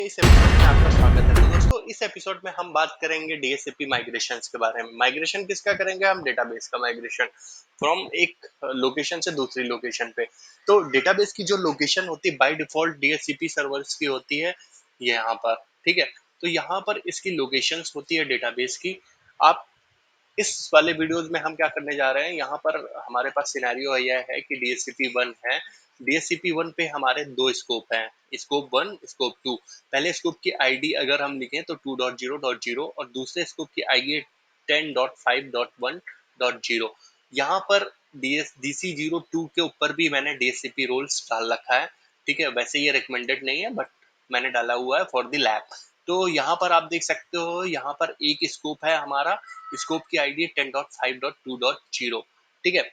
इस एपिसोड में आपका स्वागत है। तो दोस्तों, इस एपिसोड में हम बात करेंगे डीएससीपी माइग्रेशंस के बारे में। माइग्रेशन किसका करेंगे? हम डेटाबेस का माइग्रेशन फ्रॉम एक लोकेशन से दूसरी लोकेशन पे। तो डेटाबेस की जो लोकेशन होती है बाय डिफॉल्ट डीएससीपी सर्वर्स की होती है ये यहाँ पर, ठीक है। तो यहाँ पर इसकी लोकेशंस होती है डेटाबेस की। आप इस वाले वीडियोस में हम क्या करने जा रहे हैं, यहाँ पर हमारे पास सिनेरियो यह है कि डीएससीपी 1 है। डीएससीपी 1 पे हमारे दो स्कोप हैं, स्कोप 1, स्कोप 2। पहले स्कोप की आईडी अगर हम लिखें तो 2.0.0 और दूसरे स्कोप की आईडी 10.5.1.0। यहाँ पर DC02 के ऊपर भी मैंने डीएससीपी रोल्स डाल रखा है, ठीक है। वैसे ये रिकमेंडेड नहीं है बट मैंने डाला हुआ है फॉर द लैब। तो यहाँ पर आप देख सकते हो, यहाँ पर एक स्कोप है हमारा, स्कोप की आईडी 10.5.2.0, ठीक है।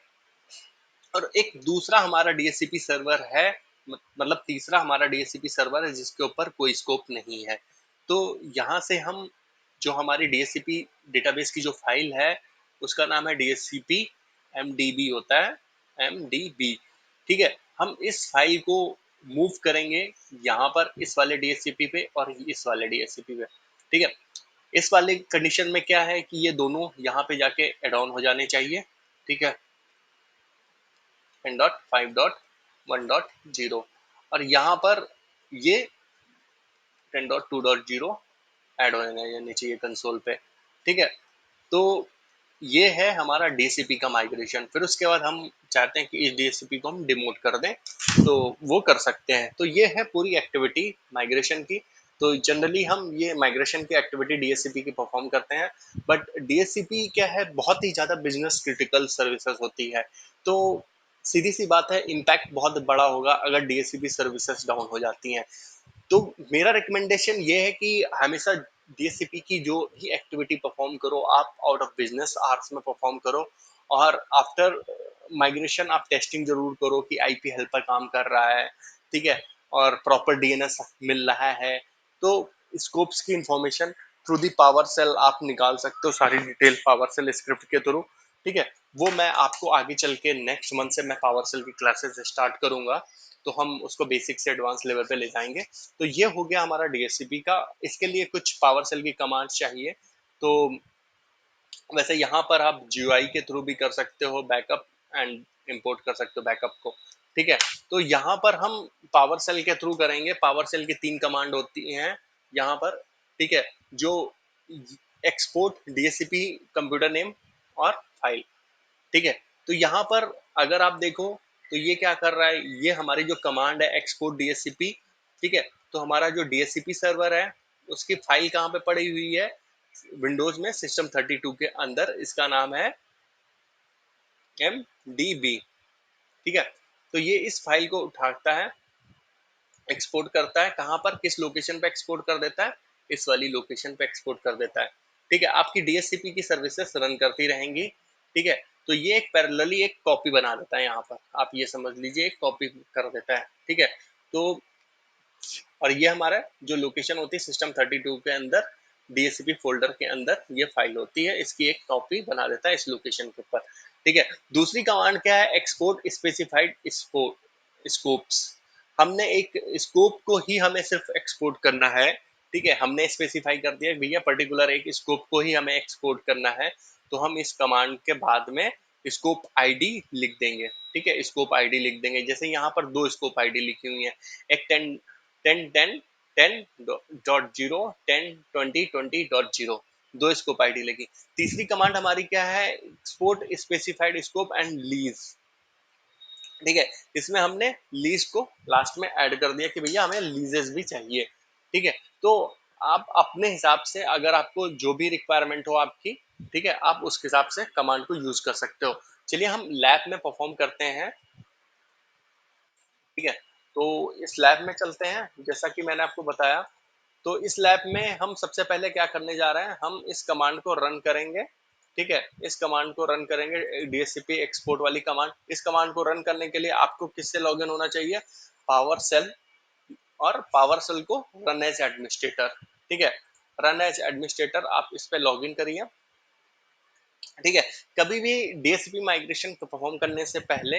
और एक दूसरा हमारा डीएससीपी सर्वर है, मतलब तीसरा हमारा डीएससीपी सर्वर है जिसके ऊपर कोई स्कोप नहीं है। तो यहाँ से हम जो हमारी डीएससीपी डेटाबेस की जो फाइल है उसका नाम है डीएससीपी एमडीबी होता है, एमडीबी, ठीक है। हम इस फाइल को मूव करेंगे यहाँ पर इस वाले डीएससीपी पे और इस वाले डीएससीपी पे, ठीक है। इस वाले कंडीशन में क्या है कि ये दोनों यहाँ पे जाके एड ऑन हो जाने चाहिए, ठीक है। 10.5.1.0 और यहाँ पर ये 10.2.0 ऐड हो जाने चाहिए कंसोल पे, ठीक है। तो ये है हमारा डीसीपी का माइग्रेशन। फिर उसके बाद हम चाहते हैं कि इस डीसीपी को हम डिमोट कर दें, तो वो कर सकते हैं। तो ये है पूरी एक्टिविटी माइग्रेशन की। तो जनरली हम ये माइग्रेशन की एक्टिविटी डीएससीपी की परफॉर्म करते हैं। बट डीएससीपी क्या है, बहुत ही ज़्यादा बिजनेस क्रिटिकल सर्विसेज होती है। तो सीधी सी बात है, इम्पैक्ट बहुत बड़ा होगा अगर डीएससीपी सर्विसेज डाउन हो जाती हैं। तो मेरा रिकमेंडेशन ये है कि हमेशा डीएससीपी की जो भी एक्टिविटी परफॉर्म करो आप आउट ऑफ बिजनेस आवर्स में परफॉर्म करो। और आफ्टर माइग्रेशन आप टेस्टिंग जरूर करो कि आईपी हेल्पर काम कर रहा है, ठीक है, और प्रॉपर डीएनएस मिल रहा है। तो स्कोप्स की information through the PowerShell आप निकाल सकते हो, सारी डिटेल पावर सेल स्क्रिप्ट के थ्रू, ठीक है। वो मैं आपको आगे चल के नेक्स्ट मंथ से मैं पावर सेल की क्लासेस स्टार्ट करूंगा, तो हम उसको बेसिक से एडवांस लेवल पे ले जाएंगे। तो ये हो गया हमारा डीएससीपी का। इसके लिए कुछ पावर सेल की कमांड्स चाहिए। तो वैसे यहाँ पर आप जीयूआई के थ्रू भी कर सकते हो बैकअप एंड इंपोर्ट कर सकते हो बैकअप को, ठीक है। तो यहाँ पर हम पावर सेल के थ्रू करेंगे। पावर सेल की 3 कमांड होती हैं यहाँ पर, ठीक है, जो एक्सपोर्ट डीएससीपी कंप्यूटर नेम और फाइल, ठीक है। तो यहाँ पर अगर आप देखो तो ये क्या कर रहा है, ये हमारी जो कमांड है एक्सपोर्ट डीएससीपी, ठीक है। तो हमारा जो डीएससीपी सर्वर है उसकी फाइल कहाँ पे पड़ी हुई है, विंडोज में System32 के अंदर। इसका नाम है MDB, ठीक है। तो ये इस फाइल को उठाता है, एक्सपोर्ट करता है, कहाँ पर किस लोकेशन पे एक्सपोर्ट कर देता है, इस वाली लोकेशन पे एक्सपोर्ट कर देता है, ठीक है। आपकी डीएससीपी की सर्विसेज रन करती रहेंगी, ठीक है। तो ये एक पैरेलली एक कॉपी बना देता है, यहाँ पर आप ये समझ लीजिए एक कॉपी कर देता है, ठीक है। तो और ये हमारा जो लोकेशन होती है System32 के अंदर डीएससीपी फोल्डर के अंदर ये फाइल होती है, इसकी एक कॉपी बना देता है इस लोकेशन के ऊपर, ठीक है। दूसरी कमांड क्या है, एक्सपोर्ट स्पेसिफाइड स्कोप्स। हमने एक स्कोप को ही हमें सिर्फ एक्सपोर्ट करना है, ठीक है। हमने स्पेसिफाई कर दिया भैया पर्टिकुलर एक स्कोप को ही हमें एक्सपोर्ट करना है। तो हम इस कमांड के बाद में स्कोप आईडी लिख देंगे, ठीक है। स्कोप आईडी लिख देंगे, जैसे यहाँ पर दो स्कोप आईडी लिखी हुई है, एक 10.10.10.0 10.20.20.0, दो स्कोप आईडी लगी। तीसरी कमांड हमारी क्या है, export specified scope and lease, ठीक है। इसमें हमने लीज को लास्ट में ऐड कर दिया कि भैया हमें लीजेस भी चाहिए, ठीक है। तो आप अपने हिसाब से अगर आपको जो भी रिक्वायरमेंट हो आपकी, ठीक है, आप उस हिसाब से कमांड को यूज कर सकते हो। चलिए हम लैब में परफॉर्म करते हैं, ठीक है। तो इस लैब में चलते हैं, जैसा कि मैंने आपको बताया। तो इस लैब में हम सबसे पहले क्या करने जा रहे हैं, हम इस कमांड को रन करेंगे, ठीक है। इस कमांड को रन करेंगे, डीएससीपी एक्सपोर्ट वाली कमांड। इस कमांड को रन करने के लिए आपको किससे लॉगिन होना चाहिए, पावर सेल, और पावर सेल को रन एज एडमिनिस्ट्रेटर, ठीक है। रन एज एडमिनिस्ट्रेटर आप इस पे लॉगिन करिए, ठीक है। कभी भी डीएससीपी माइग्रेशन को परफॉर्म करने से पहले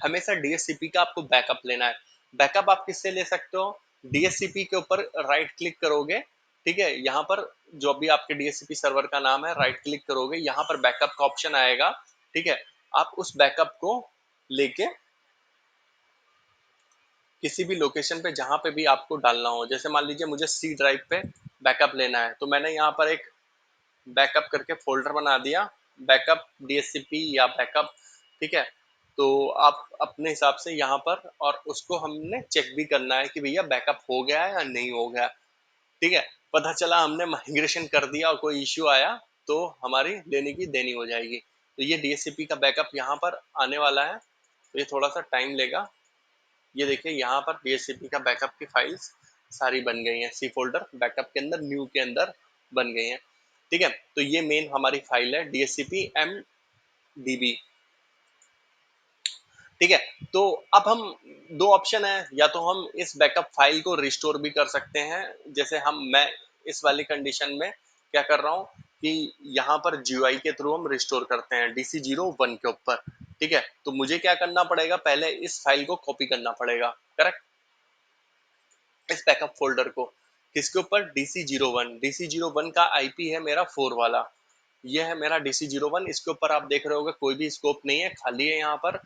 हमेशा डीएससीपी का आपको बैकअप लेना है। बैकअप आप किससे ले सकते हो, डीएससीपी के ऊपर राइट क्लिक करोगे, ठीक है, यहाँ पर जो भी आपके डीएससीपी सर्वर का नाम है, राइट क्लिक करोगे, यहाँ पर बैकअप का ऑप्शन आएगा, ठीक है, आप उस बैकअप को लेके किसी भी लोकेशन पे जहां पे भी आपको डालना हो, जैसे मान लीजिए मुझे सी ड्राइव पे बैकअप लेना है, तो मैंने यहाँ पर एक बैकअप करके फोल्डर बना दिया, बैकअप डीएससीपी या बैकअप, ठीक है। तो आप अपने हिसाब से यहाँ पर, और उसको हमने चेक भी करना है कि भैया बैकअप हो गया है या नहीं हो गया, ठीक है। पता चला हमने माइग्रेशन कर दिया और कोई इश्यू आया, तो हमारी लेने की देनी हो जाएगी। तो ये डीएससीपी का बैकअप यहाँ पर आने वाला है, तो ये थोड़ा सा टाइम लेगा। ये देखिए यहाँ पर डीएससीपी का बैकअप की फाइल्स सारी बन गई हैं, सी फोल्डर बैकअप के अंदर, न्यू के अंदर बन गई हैं, ठीक है। तो ये मेन हमारी फाइल है डीएससीपी एम डीबी, ठीक है। तो अब हम, दो ऑप्शन है, या तो हम इस बैकअप फाइल को रिस्टोर भी कर सकते हैं, जैसे मैं इस वाली कंडीशन में क्या कर रहा हूँ कि यहाँ पर जीयूआई के थ्रू हम रिस्टोर करते हैं DC01 के ऊपर, ठीक है। तो मुझे क्या करना पड़ेगा, पहले इस फाइल को कॉपी करना पड़ेगा, करेक्ट, इस बैकअप फोल्डर को, किसके ऊपर, DC01 का आईपी है मेरा 4 वाला, ये है मेरा DC01, इसके ऊपर आप देख रहे होगे कोई भी स्कोप नहीं है, खाली है यहाँ पर,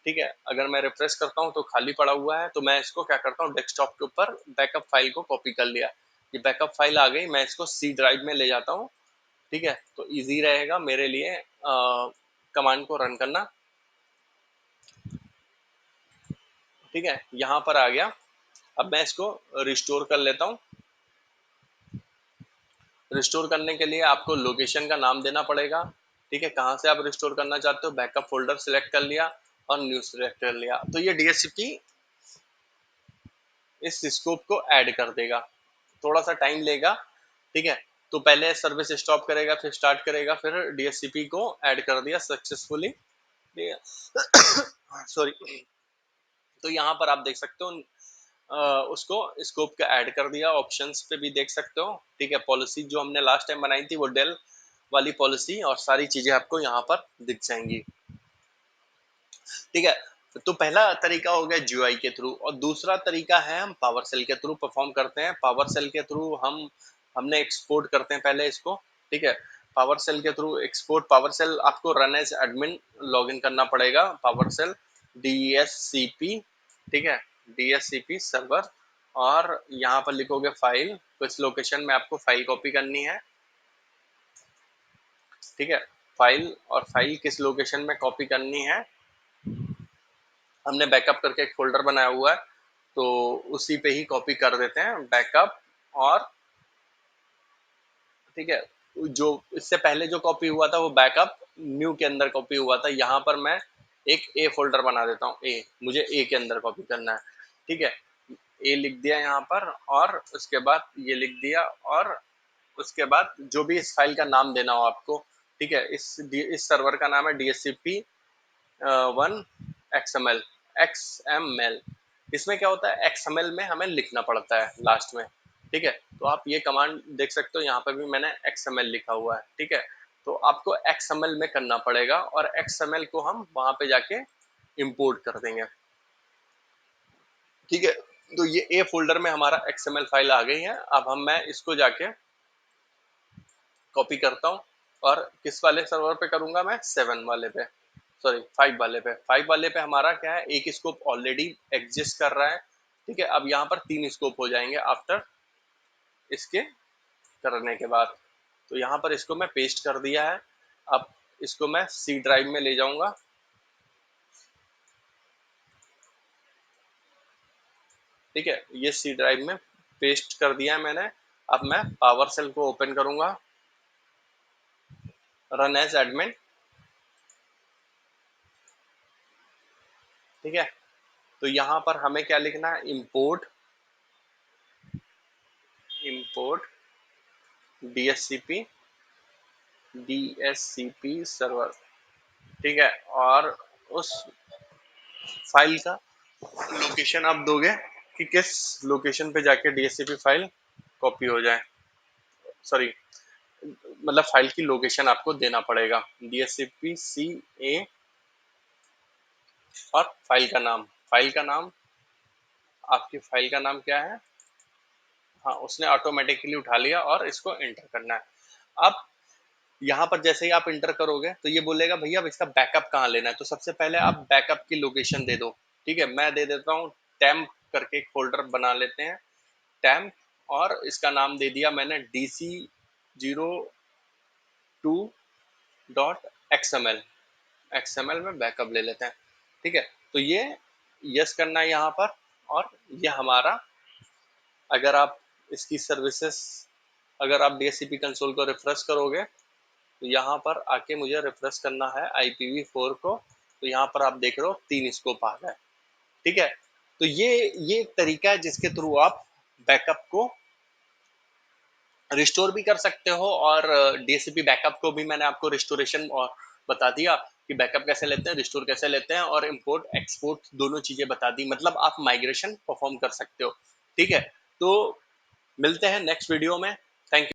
ठीक है। अगर मैं रिफ्रेश करता हूँ तो खाली पड़ा हुआ है, तो मैं इसको क्या करता हूँ, डेस्कटॉप के ऊपर बैकअप फाइल को कॉपी कर लिया, ये बैकअप फाइल आ गई, मैं इसको सी ड्राइव में ले जाता हूँ, ठीक है। तो इजी रहेगा मेरे लिए कमांड को रन करना, ठीक है। यहाँ पर आ गया, अब मैं इसको रिस्टोर कर लेता हूँ। रिस्टोर करने के लिए आपको लोकेशन का नाम देना पड़ेगा, ठीक है, कहाँ से आप रिस्टोर करना चाहते हो, बैकअप फोल्डर सिलेक्ट कर लिया और न्यू सिलेक्ट कर लिया, तो ये डीएससीपी इस स्कोप को ऐड कर देगा, थोड़ा सा टाइम लेगा, ठीक है। तो पहले सर्विस स्टॉप करेगा, फिर स्टार्ट करेगा, फिर डीएससीपी को ऐड कर दिया सक्सेसफुली, ठीक है। सॉरी। तो यहाँ पर आप देख सकते हो, उसको स्कोप का ऐड कर दिया, ऑप्शंस पे भी देख सकते हो, ठीक है। पॉलिसी जो हमने लास्ट टाइम बनाई थी वो डेल वाली पॉलिसी, और सारी चीजें आपको यहाँ पर दिख जाएंगी, ठीक है। तो पहला तरीका हो गया जीयूआई के थ्रू, और दूसरा तरीका है हम पावर सेल के थ्रू परफॉर्म करते हैं। पावर सेल के थ्रू हमने एक्सपोर्ट करते हैं पहले इसको, ठीक है। पावर सेल के थ्रू एक्सपोर्ट, पावर सेल आपको run as admin log in करना पड़ेगा, पावर सेल DSCP, ठीक है, DSCP सर्वर, और यहाँ पर लिखोगे फाइल, किस लोकेशन में आपको फाइल कॉपी करनी है, ठीक है। फाइल, और फाइल किस लोकेशन में कॉपी करनी है, हमने बैकअप करके एक फोल्डर बनाया हुआ है, तो उसी पे ही कॉपी कर देते हैं बैकअप, और ठीक है, जो इससे पहले जो कॉपी हुआ था वो बैकअप न्यू के अंदर कॉपी हुआ था, यहाँ पर मैं एक ए फोल्डर बना देता हूँ, ए, मुझे ए के अंदर कॉपी करना है, ठीक है। ए लिख दिया यहाँ पर, और उसके बाद ये लिख दिया, और उसके बाद जो भी इस फाइल का नाम देना हो आपको, ठीक है, इस सर्वर का नाम है DSCP 1 XML। इसमें क्या होता है, XML में हमें लिखना पड़ता है लास्ट में, ठीक है। तो आप ये कमांड देख सकते हो, यहाँ पर भी मैंने XML लिखा हुआ है, ठीक है। तो आपको XML में करना पड़ेगा, और XML को हम वहां पे जाके इंपोर्ट कर देंगे, ठीक है। तो ये ए फोल्डर में हमारा XML फाइल आ गई है, अब मैं इसको जाके कॉपी करता हूँ, और किस वाले सर्वर पे करूंगा, मैं 7 वाले पे, सॉरी 5 वाले पे, 5 वाले पे हमारा क्या है, एक स्कोप ऑलरेडी एग्जिस्ट कर रहा है, ठीक है। अब यहाँ पर 3 स्कोप हो जाएंगे आफ्टर इसके करने के बाद, तो यहाँ पर इसको मैं पेस्ट कर दिया है। अब इसको मैं सी ड्राइव में ले जाऊंगा, ठीक है, ये सी ड्राइव में पेस्ट कर दिया है मैंने। अब मैं पावर सेल को ओपन करूंगा, रन एज एडमिन, ठीक है। तो यहाँ पर हमें क्या लिखना है, इम्पोर्ट, इम्पोर्ट DSCP सर्वर, ठीक है। और उस फाइल का लोकेशन आप दोगे कि किस लोकेशन पे जाके DSCP फाइल कॉपी हो जाए, सॉरी, मतलब फाइल की लोकेशन आपको देना पड़ेगा, DSCP और फाइल का नाम, फाइल का नाम, आपकी फाइल का नाम क्या है, हाँ, उसने ऑटोमेटिकली उठा लिया और इसको एंटर करना है। अब यहाँ पर जैसे ही आप इंटर करोगे तो ये बोलेगा भैया अब इसका बैकअप कहाँ लेना है, तो सबसे पहले आप बैकअप की लोकेशन दे दो। ठीक है, मैं दे देता हूँ टेम्प करके एक फोल्डर बना लेते हैं, टेम्प, और इसका नाम दे दिया मैंने DC02.xml, एक्सएमएल में बैकअप ले लेते हैं। ठीक है, तो ये यस करना है यहाँ पर। और ये हमारा, अगर आप इसकी सर्विसेज, अगर आप DHCP कंसोल को रिफ्रेश करोगे तो यहाँ पर आके मुझे रिफ्रेश करना है IPv4 को, तो यहाँ पर आप देख रहे हो 3 स्कोप आ गए। ठीक है, तो ये एक तरीका है जिसके थ्रू आप बैकअप को रिस्टोर भी कर सकते हो। और DHCP बैकअप को भी मैंने आपको रिस्टोरेशन और बता दिया कि बैकअप कैसे लेते हैं, रिस्टोर कैसे लेते हैं, और इंपोर्ट एक्सपोर्ट दोनों चीजें बता दी, मतलब आप माइग्रेशन परफॉर्म कर सकते हो। ठीक है, तो मिलते हैं नेक्स्ट वीडियो में।